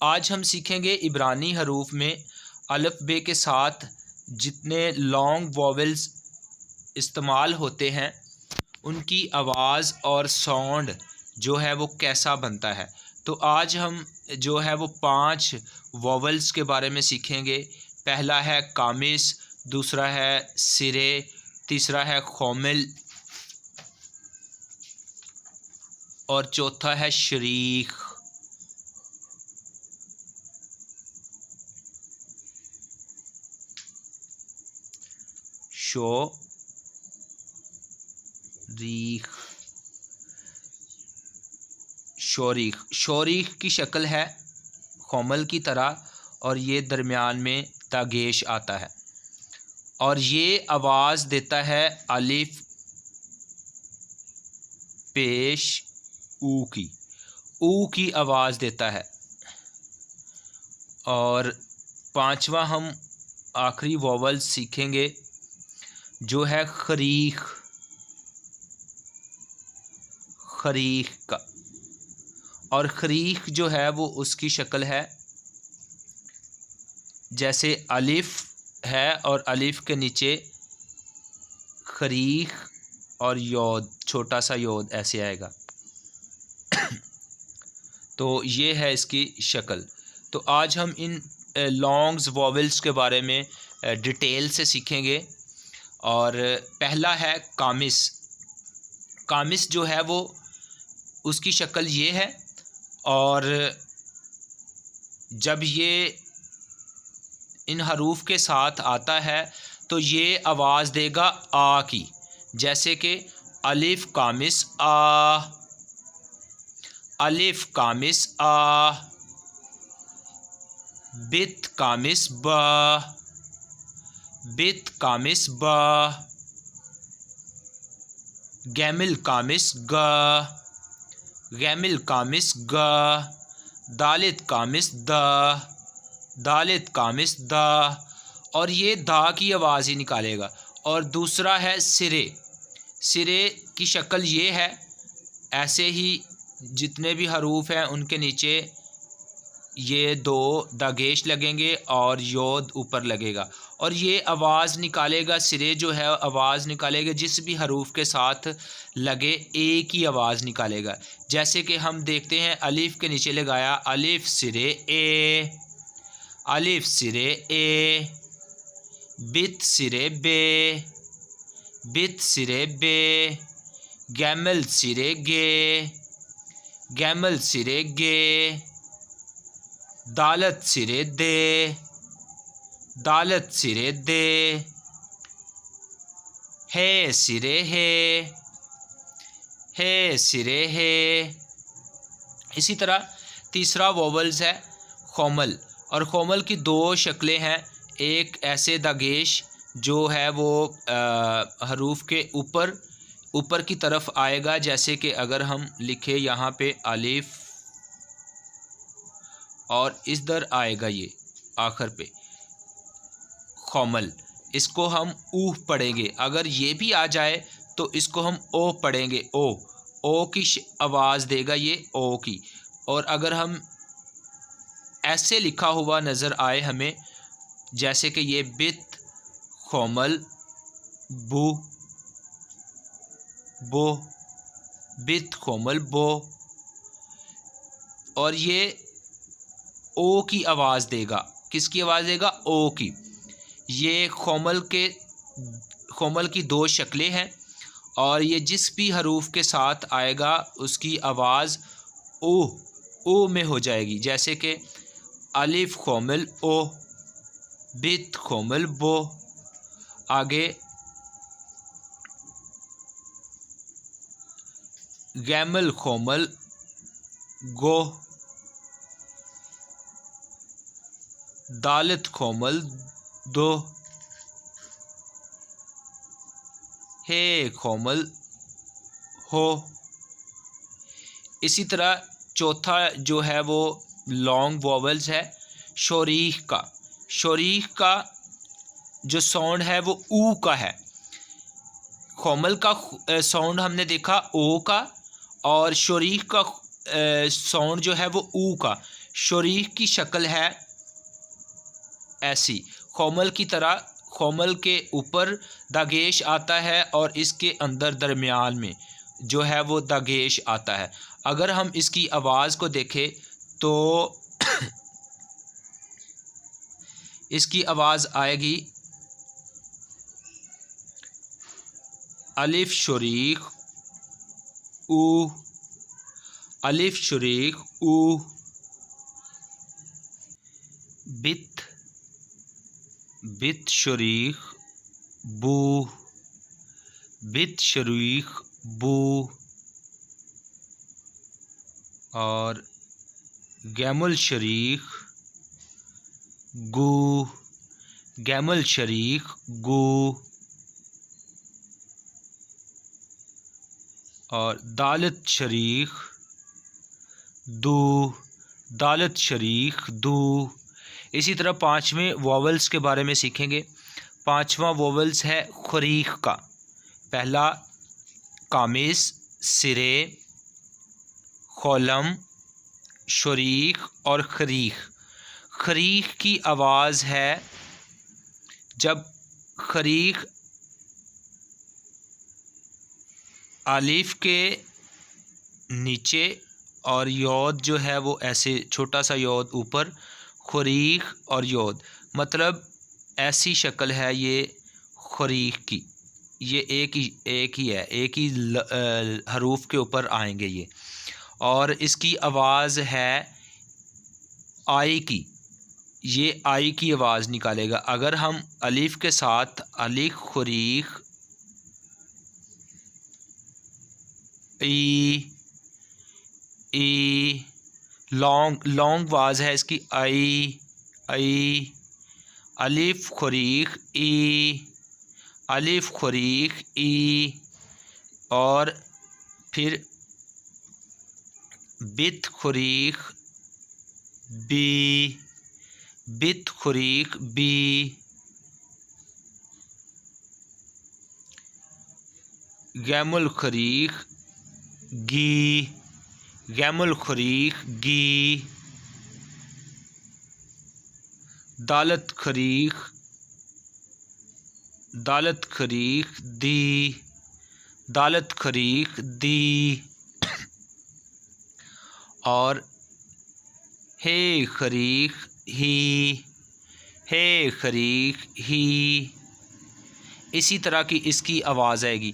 आज हम सीखेंगे इब्रानी हरूफ में अलिफ बे के साथ जितने लॉन्ग वॉवेल्स इस्तेमाल होते हैं उनकी आवाज़ और साउंड जो है वो कैसा बनता है। तो आज हम जो है वो 5 वॉवेल्स के बारे में सीखेंगे। पहला है कामिस, दूसरा है सिरे, तीसरा है खोमिल और चौथा है शरीक। शोरीख शोरीख की शक्ल है खोमल की तरह और ये दरमियान में दागेश आता है और ये आवाज़ देता है अलिफ पेश ऊ की आवाज़ देता है। और 5वां हम आखिरी वॉवल सीखेंगे जो है खरीख का। और खरीख जो है वो उसकी शक्ल है जैसे अलिफ है और अलिफ के नीचे खरीख और योद, छोटा सा योद ऐसे आएगा। तो ये है इसकी शक्ल। तो आज हम इन लॉन्ग्स वॉवेल्स के बारे में डिटेल से सीखेंगे। और पहला है कामिस। कामिस जो है वो उसकी शक्ल ये है और जब ये इन हरूफ के साथ आता है तो ये आवाज़ देगा आ की, जैसे कि अलिफ कामिस आ, अलिफ कामिस आ, बित कामिस बा, बित कामिस बा, गैमिल कामिस गा, गैमिल कामिस गा, दालित कामिस दा, दालित कामिस दा। और ये दा की आवाज़ ही निकालेगा। और दूसरा है सिरे। सिरे की शक्ल ये है, ऐसे ही जितने भी हरूफ हैं उनके नीचे ये 2 दागेश लगेंगे और योद ऊपर लगेगा और ये आवाज़ निकालेगा। सिरे जो है आवाज़ निकालेगा जिस भी हरूफ के साथ लगे एक ही आवाज़ निकालेगा। जैसे कि हम देखते हैं अलिफ के नीचे लगाया अलिफ सिरे ए, अलिफ सिरे ए, बित सिरे बे, बित सिरे बे, गैमल सिरे गे, गैमल सिरे गे, दालत सिरे दे, दालत सिरे दे, है सिरे है सिरे है। इसी तरह तीसरा वोवल्स है खोमल। और खोमल की 2 शक्लें हैं। एक ऐसे दागेश जो है वो हरूफ के ऊपर की तरफ आएगा, जैसे कि अगर हम लिखे यहाँ पे अलिफ और इधर आएगा ये आखिर पे खोमल, इसको हम ऊह पढ़ेंगे। अगर ये भी आ जाए तो इसको हम ओ पढ़ेंगे, ओ की आवाज़ देगा ये ओ की। और अगर हम ऐसे लिखा हुआ नज़र आए हमें, जैसे कि ये बित खोमल बो, बो, बित खोमल बो, और ये ओ की आवाज़ देगा। किसकी आवाज़ देगा? ओ की। ये खोमल की 2 शक्लें हैं और ये जिस भी हरूफ के साथ आएगा उसकी आवाज़ ओ में हो जाएगी। जैसे कि अलिफ खोमल ओ, बित खोमल बो, आगे गैमल खोमल गो, दालत खोमल दो, हे खोमल हो। इसी तरह चौथा जो है वो लॉन्ग वॉवल्स है शोरीख का। शोरीख का जो साउंड है वो ऊ का है। खोमल का साउंड हमने देखा ओ का, और शरीक का साउंड जो है वो ऊ का। शरीक की शक्ल है ऐसी, खोमल की तरह। खोमल के ऊपर दागेश आता है और इसके अंदर दरमियान में जो है वो दागेश आता है। अगर हम इसकी आवाज़ को देखें तो इसकी आवाज़ आएगी अलिफ शरीक ऊ, अलिफ शरीक ऊ। बित, बित शरीक बू, बित शरीक बू। और गैमुल शरीक गू, गैमुल शरीक गू। और दालत शरीक दू, दालत शरीक दू। इसी तरह पाँचवें वोवल्स के बारे में सीखेंगे। पाँचवा वोवल्स है खरीक का। पहला कामिस, सिरे, खोलम, शरीक और खरीक। खरीक की आवाज़ है जब खरीक आलिफ के नीचे और योद जो है वो ऐसे छोटा सा योद ऊपर, खरीक और योद, मतलब ऐसी शक्ल है ये खरीक की। ये एक ही है, एक ही हरूफ के ऊपर आएंगे ये। और इसकी आवाज़ है आई की, ये आई की आवाज़ निकालेगा। अगर हम अलिफ के साथ अलिफ खरीक ई, ई, लॉन्ग आवाज़ है इसकी, आई आई। अलिफ खरीक ई, अलिफ खरीक ई। और फिर बित खरीक बी, बित खरीक बी। गैमुल खरीक गी, गैमुल खरीक गी। दालत खरीक, दालत खरीक दी, दालत खरीक दी। और हे खरीक ही, हे खरीक ही। इसी तरह की इसकी आवाज़ आएगी।